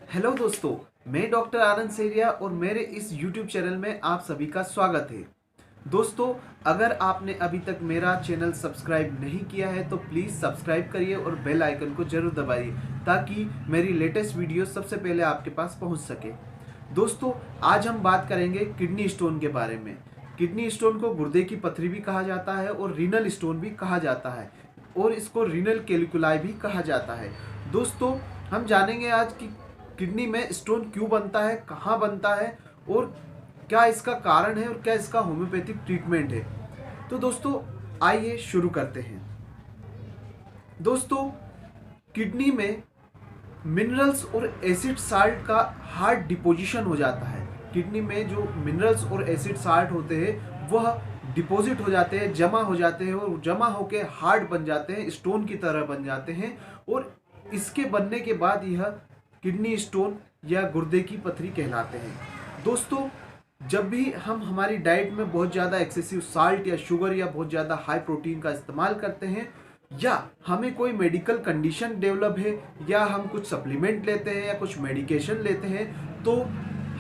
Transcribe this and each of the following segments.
Hello दोस्तों, मैं doctor आनंद सेरिया और मेरे इस यूट्यूब चैनल में आप सभी का स्वागत है। दोस्तों, अगर आपने अभी तक मेरा चैनल सब्सक्राइब नहीं किया है तो प्लीज़ सब्सक्राइब करिए और बेल आइकन को जरूर दबाइए ताकि मेरी लेटेस्ट वीडियो सबसे पहले आपके पास पहुंच सके। दोस्तों, आज हम बात करेंगे किडनी स्टोन के बारे में। किडनी स्टोन को गुर्दे की पथरी भी कहा जाता है और रीनल स्टोन भी कहा जाता है और इसको रीनल कैलिकुलाई भी कहा जाता है। दोस्तों, हम जानेंगे आज कि किडनी में स्टोन क्यों बनता है, कहाँ बनता है और क्या इसका कारण है और क्या इसका होम्योपैथिक ट्रीटमेंट है। तो दोस्तों, आइए शुरू करते हैं। दोस्तों, किडनी में मिनरल्स और एसिड साल्ट का हार्ड डिपोजिशन हो जाता है। किडनी में जो मिनरल्स और एसिड साल्ट होते हैं वह डिपॉजिट हो जाते हैं, जमा हो जाते हैं और जमा होकर हार्ड बन जाते हैं, स्टोन की तरह बन जाते हैं और इसके बनने के बाद यह किडनी स्टोन या गुर्दे की पथरी कहलाते हैं। दोस्तों, जब भी हम हमारी डाइट में बहुत ज़्यादा एक्सेसिव साल्ट या शुगर या बहुत ज़्यादा हाई प्रोटीन का इस्तेमाल करते हैं या हमें कोई मेडिकल कंडीशन डेवलप है या हम कुछ सप्लीमेंट लेते हैं या कुछ मेडिकेशन लेते हैं तो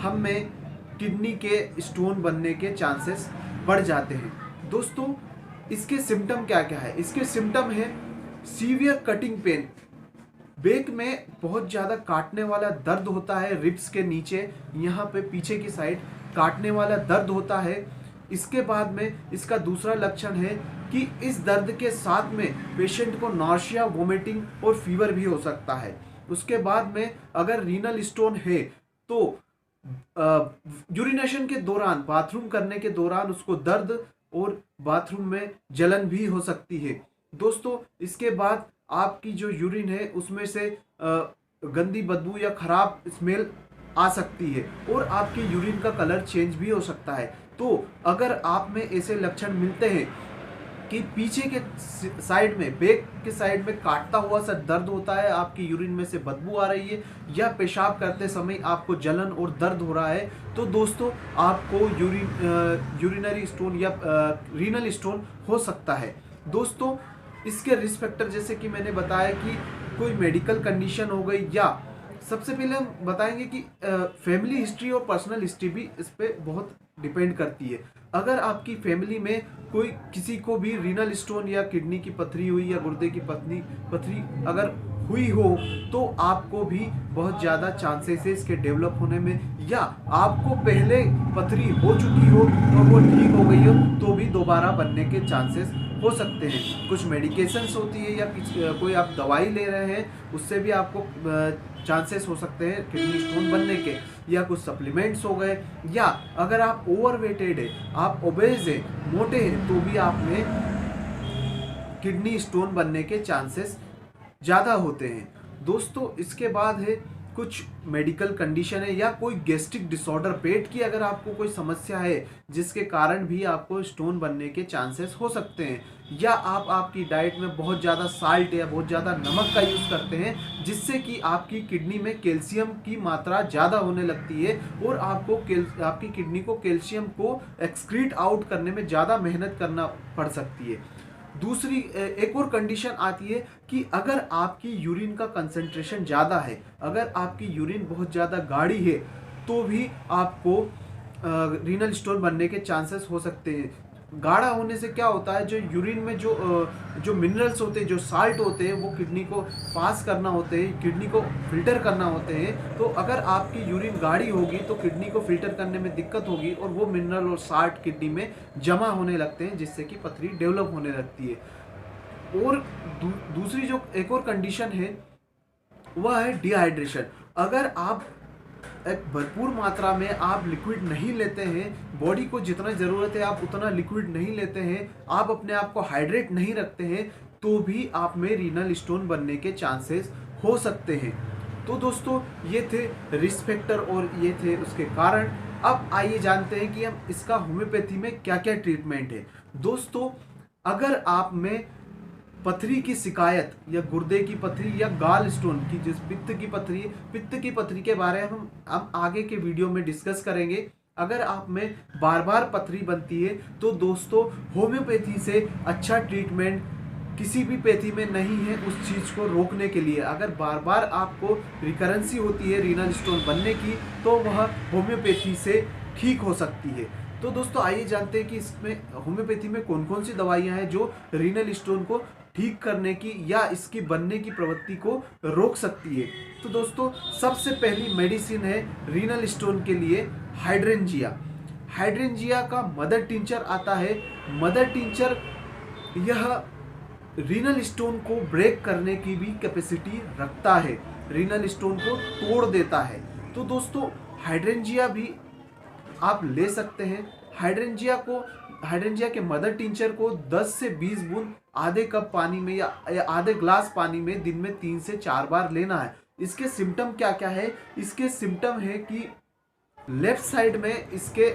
हम में किडनी के स्टोन बनने के चांसेस बढ़ जाते हैं। दोस्तों, इसके सिम्टम क्या क्या है? इसके सिम्टम है सीवियर कटिंग पेन, बैक में बहुत ज़्यादा काटने वाला दर्द होता है, रिब्स के नीचे यहाँ पे पीछे की साइड काटने वाला दर्द होता है। इसके बाद में इसका दूसरा लक्षण है कि इस दर्द के साथ में पेशेंट को नॉर्शिया, वोमिटिंग और फीवर भी हो सकता है। उसके बाद में अगर रीनल स्टोन है तो यूरिनेशन के दौरान, बाथरूम करने के दौरान उसको दर्द और बाथरूम में जलन भी हो सकती है। दोस्तों, इसके बाद आपकी जो यूरिन है उसमें से गंदी बदबू या खराब स्मेल आ सकती है और आपकी यूरिन का कलर चेंज भी हो सकता है। तो अगर आप में ऐसे लक्षण मिलते हैं कि पीछे के साइड में, बैक के साइड में काटता हुआ सा दर्द होता है, आपकी यूरिन में से बदबू आ रही है या पेशाब करते समय आपको जलन और दर्द हो रहा है, तो दोस्तों आपको यूरिनरी स्टोन या रीनल स्टोन हो सकता है। दोस्तों, इसके रिस्क फैक्टर जैसे कि मैंने बताया कि कोई मेडिकल कंडीशन हो गई या सबसे पहले हम बताएंगे कि फैमिली हिस्ट्री और पर्सनल हिस्ट्री भी इस पर बहुत डिपेंड करती है। अगर आपकी फैमिली में कोई किसी को भी रीनल स्टोन या किडनी की पथरी हुई या गुर्दे की पथरी अगर हुई हो तो आपको भी बहुत ज़्यादा चांसेस है इसके डेवलप होने में, या आपको पहले पथरी हो चुकी हो और वो ठीक हो गई हो तो भी दोबारा बनने के चांसेस हो सकते हैं। कुछ मेडिकेशंस होती है या कोई आप दवाई ले रहे हैं उससे भी आपको चांसेस हो सकते हैं किडनी स्टोन बनने के, या कुछ सप्लीमेंट्स हो गए, या अगर आप ओवरवेटेड है, आप ओबेज है, मोटे हैं, तो भी आप में किडनी स्टोन बनने के चांसेस ज़्यादा होते हैं। दोस्तों, इसके बाद है कुछ मेडिकल कंडीशन है या कोई गैस्ट्रिक डिसऑर्डर, पेट की अगर आपको कोई समस्या है जिसके कारण भी आपको स्टोन बनने के चांसेस हो सकते हैं, या आप आपकी डाइट में बहुत ज़्यादा साल्ट या बहुत ज़्यादा नमक का यूज़ करते हैं जिससे कि आपकी किडनी में कैल्शियम की मात्रा ज़्यादा होने लगती है और आपको आपकी किडनी को कैल्शियम को एक्सक्रीट आउट करने में ज़्यादा मेहनत करना पड़ सकती है। दूसरी एक और कंडीशन आती है कि अगर आपकी यूरिन का कंसंट्रेशन ज़्यादा है, अगर आपकी यूरिन बहुत ज़्यादा गाढ़ी है तो भी आपको रीनल स्टोन बनने के चांसेस हो सकते हैं। गाढ़ा होने से क्या होता है, जो यूरिन में जो मिनरल्स होते हैं, जो साल्ट होते हैं, वो किडनी को पास करना होते हैं, किडनी को फिल्टर करना होते हैं। तो अगर आपकी यूरिन गाढ़ी होगी तो किडनी को फिल्टर करने में दिक्कत होगी और वो मिनरल और साल्ट किडनी में जमा होने लगते हैं जिससे कि पथरी डेवलप होने लगती है। और दूसरी जो एक और कंडीशन है वह है डिहाइड्रेशन। अगर आप एक भरपूर मात्रा में आप लिक्विड नहीं लेते हैं, बॉडी को जितना ज़रूरत है आप उतना लिक्विड नहीं लेते हैं, आप अपने आप को हाइड्रेट नहीं रखते हैं, तो भी आप में रीनल स्टोन बनने के चांसेस हो सकते हैं। तो दोस्तों, ये थे रिस्क फैक्टर और ये थे उसके कारण। अब आइए जानते हैं कि हम इसका होम्योपैथी में क्या क्या ट्रीटमेंट है। दोस्तों, अगर आप में पथरी की शिकायत या गुर्दे की पथरी या गाल स्टोन की, जिस पित्त की पथरी के बारे में हम आगे के वीडियो में डिस्कस करेंगे। अगर आप में बार बार पथरी बनती है तो दोस्तों होम्योपैथी से अच्छा ट्रीटमेंट किसी भी पैथी में नहीं है उस चीज़ को रोकने के लिए। अगर बार बार आपको रिकरेंसी होती है रीनल स्टोन बनने की, तो वह होम्योपैथी से ठीक हो सकती है। तो दोस्तों आइए जानते हैं कि इसमें होम्योपैथी में कौन कौन सी दवाइयाँ हैं जो रीनल स्टोन को ठीक करने की या इसकी बनने की प्रवृत्ति को रोक सकती है। तो दोस्तों सबसे पहली मेडिसिन है रीनल स्टोन के लिए हाइड्रेंजिया। हाइड्रेंजिया का मदर टिंचर आता है। मदर टिंचर यह रीनल स्टोन को ब्रेक करने की भी कैपेसिटी रखता है, रीनल स्टोन को तोड़ देता है। तो दोस्तों हाइड्रेंजिया भी आप ले सकते हैं। हाइड्रेंजिया के मदर टिंचर को 10 से 20 बूंद आधे कप पानी में या आधे ग्लास पानी में दिन में 3 से 4 बार लेना है। इसके सिम्टम क्या क्या है? इसके सिम्टम है कि लेफ्ट साइड में इसके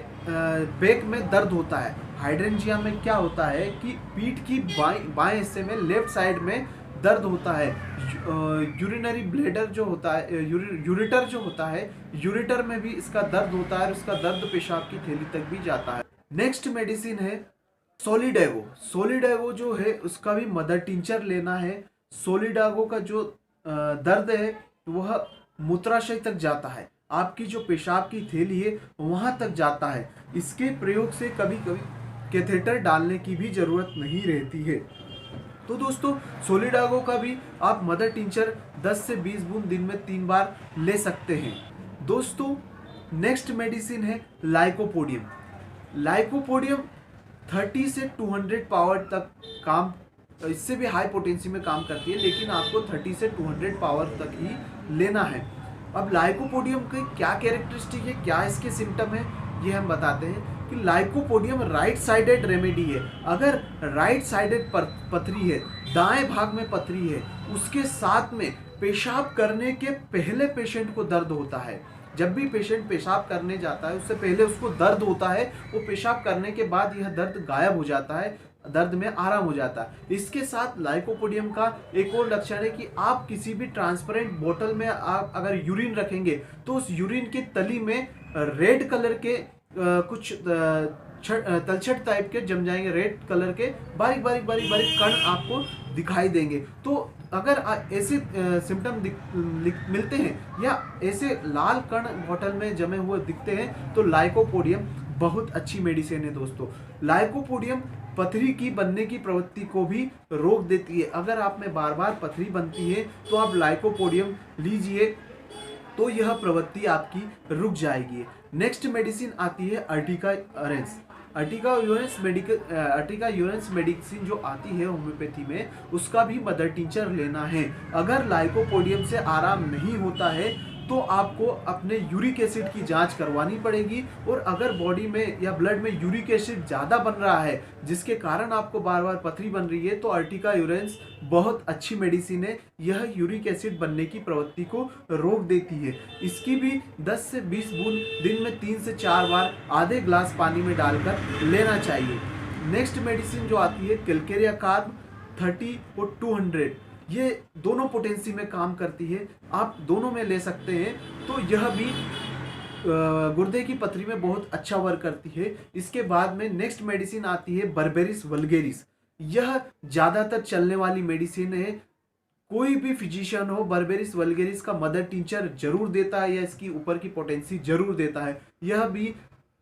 बैक में दर्द होता है। हाइड्रेंजिया में क्या होता है कि पीठ की बाएं हिस्से में लेफ्ट साइड में दर्द होता है। यूरिनरी ब्लैडर जो होता है, यूरिटर जो होता है, यूरिटर में भी इसका दर्द होता है और इसका दर्द पेशाब की थैली तक भी जाता है। नेक्स्ट मेडिसिन है सोलिडागो। सोलिडागो जो है उसका भी मदर टिंचर लेना है। सोलिडागो का जो दर्द है वह मूत्राशय तक जाता है, आपकी जो पेशाब की थैली है वहां तक जाता है। इसके प्रयोग से कभी कभी कैथेटर डालने की भी जरूरत नहीं रहती है। तो दोस्तों सोलिडागो का भी आप मदर टिंचर 10 से 20 बूंद दिन में 3 बार ले सकते हैं। दोस्तों नेक्स्ट मेडिसिन है लाइकोपोडियम। लाइकोपोडियम 30 से 200 पावर तक काम, इससे भी हाई पोटेंसी में काम करती है, लेकिन आपको 30 से 200 पावर तक ही लेना है। अब लाइकोपोडियम की क्या कैरेक्टरिस्टिक है, क्या इसके सिम्टम है, ये हम बताते हैं कि लाइकोपोडियम राइट साइडेड रेमेडी है। अगर राइट साइडेड पथरी है, दाएं भाग में पथरी है, उसके साथ में पेशाब करने के पहले पेशेंट को दर्द होता है। जब भी पेशेंट पेशाब करने जाता है उससे पहले उसको दर्द होता है, वो पेशाब करने के बाद यह दर्द गायब हो जाता है, दर्द में आराम हो जाता है। इसके साथ लाइकोपोडियम का एक और लक्षण है कि आप किसी भी ट्रांसपेरेंट बोतल में आप अगर यूरिन रखेंगे तो उस यूरिन की तली में रेड कलर के कुछ तलछट टाइप के जम जाएंगे, रेड कलर के बारीक बारीक बारीक बारीक कण आपको दिखाई देंगे। तो अगर ऐसे सिम्टम मिलते हैं या ऐसे लाल कण बोतल में जमे हुए दिखते हैं तो लाइकोपोडियम बहुत अच्छी मेडिसिन है। दोस्तों लाइकोपोडियम पथरी की बनने की प्रवृत्ति को भी रोक देती है। अगर आप में बार बार पथरी बनती है तो आप लाइकोपोडियम लीजिए तो यह प्रवृत्ति आपकी रुक जाएगी। नेक्स्ट मेडिसिन आती है Ertiga urens. Ertiga urens medicine जो आती है होम्योपैथी में, उसका भी मदर टिंचर लेना है। अगर लाइकोपोडियम से आराम नहीं होता है तो आपको अपने यूरिक एसिड की जांच करवानी पड़ेगी, और अगर बॉडी में या ब्लड में यूरिक एसिड ज़्यादा बन रहा है जिसके कारण आपको बार बार पथरी बन रही है तो अर्टिका यूरेंस बहुत अच्छी मेडिसिन है। यह यूरिक एसिड बनने की प्रवृत्ति को रोक देती है। इसकी भी 10 से 20 बूंद दिन में 3 से 4 बार आधे ग्लास पानी में डालकर लेना चाहिए। नेक्स्ट मेडिसिन जो आती है कैलकेरिया कार्ब 30 और 200, ये दोनों पोटेंसी में काम करती है, आप दोनों में ले सकते हैं। तो यह भी गुर्दे की पथरी में बहुत अच्छा वर्क करती है। इसके बाद में नेक्स्ट मेडिसिन आती है बर्बेरिस वल्गेरिस। यह ज़्यादातर चलने वाली मेडिसिन है। कोई भी फिजिशियन हो बर्बेरिस वल्गेरिस का मदर टिंचर जरूर देता है या इसकी ऊपर की पोटेंसी जरूर देता है। यह भी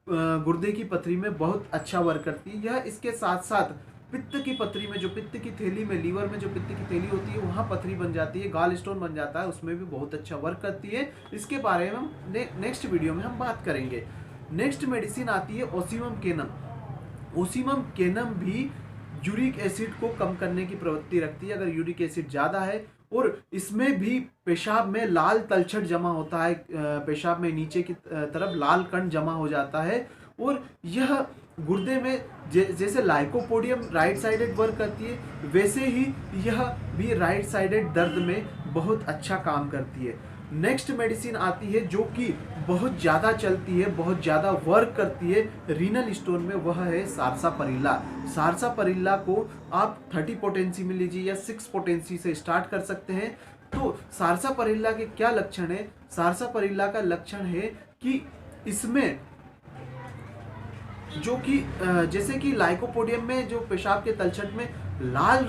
गुर्दे की पथरी में बहुत अच्छा वर्क करती है। यह इसके साथ साथ पित्त की पथरी में, जो पित्त की थैली में, लीवर में जो पित्त की थैली होती है वहाँ पथरी बन जाती है, गाल स्टोन बन जाता है, उसमें भी बहुत अच्छा वर्क करती है। इसके बारे में हम नेक्स्ट वीडियो में हम बात करेंगे। नेक्स्ट मेडिसिन आती है ओसीमम कैनम। ओसीमम कैनम भी यूरिक एसिड को कम करने की प्रवृत्ति रखती है। अगर यूरिक एसिड ज़्यादा है और इसमें भी पेशाब में लाल तलछट जमा होता है, पेशाब में नीचे की तरफ लाल कण जमा हो जाता है, और यह गुर्दे में जैसे लाइकोपोडियम राइट साइडेड वर्क करती है वैसे ही यह भी राइट साइडेड दर्द में बहुत अच्छा काम करती है। नेक्स्ट मेडिसिन आती है जो कि बहुत ज़्यादा चलती है, बहुत ज़्यादा वर्क करती है रीनल स्टोन में, वह है सारसापरिल्ला। सारसापरिल्ला को आप 30 पोटेंसी में लीजिए या 6 पोटेंसी से स्टार्ट कर सकते हैं। तो सारसापरिल्ला के क्या लक्षण है? सारसापरिल्ला का लक्षण है कि इसमें जो कि जैसे कि लाइकोपोडियम में जो पेशाब के तलछट में लाल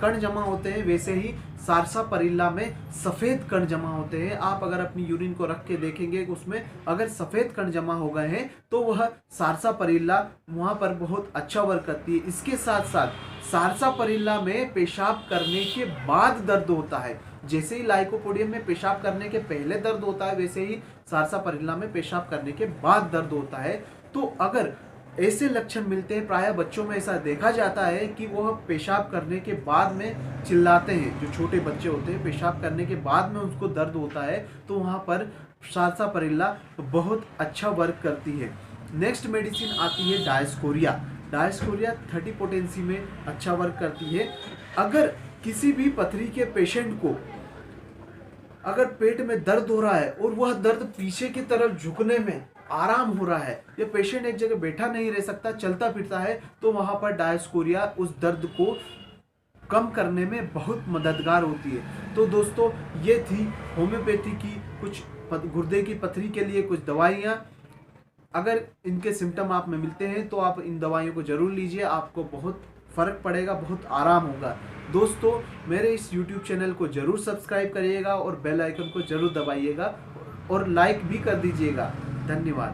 कण जमा होते हैं, वैसे ही सारसापारिल्ला में सफ़ेद कण जमा होते हैं। आप अगर अपनी यूरिन को रख के देखेंगे उसमें अगर सफ़ेद कण जमा हो गए हैं तो वह सारसापारिल्ला वहाँ पर बहुत अच्छा वर्क करती है। इसके साथ साथ सारसापारिल्ला में पेशाब करने के बाद दर्द होता है। जैसे ही लाइकोपोडियम में पेशाब करने के पहले दर्द होता है, वैसे ही सारसापारिल्ला में पेशाब करने के बाद दर्द होता है। तो अगर ऐसे लक्षण मिलते हैं, प्रायः बच्चों में ऐसा देखा जाता है कि वह पेशाब करने के बाद में चिल्लाते हैं। जो छोटे बच्चे होते हैं पेशाब करने के बाद में उनको दर्द होता है, तो वहाँ पर सारसापारिल्ला बहुत अच्छा वर्क करती है। नेक्स्ट मेडिसिन आती है डायस्कोरिया। डायस्कोरिया 30 पोटेंसी में अच्छा वर्क करती है। अगर किसी भी पथरी के पेशेंट को अगर पेट में दर्द हो रहा है और वह दर्द पीछे की तरफ झुकने में आराम हो रहा है, या पेशेंट एक जगह बैठा नहीं रह सकता, चलता फिरता है, तो वहां पर डायस्कोरिया उस दर्द को कम करने में बहुत मददगार होती है। तो दोस्तों ये थी होम्योपैथी की कुछ गुर्दे की पथरी के लिए कुछ दवाइयाँ। अगर इनके सिम्टम आप में मिलते हैं तो आप इन दवाइयों को जरूर लीजिए, आपको बहुत फ़र्क पड़ेगा, बहुत आराम होगा। दोस्तों मेरे इस YouTube चैनल को जरूर सब्सक्राइब करिएगा और बेल आइकन को जरूर दबाइएगा और लाइक भी कर दीजिएगा। धन्यवाद।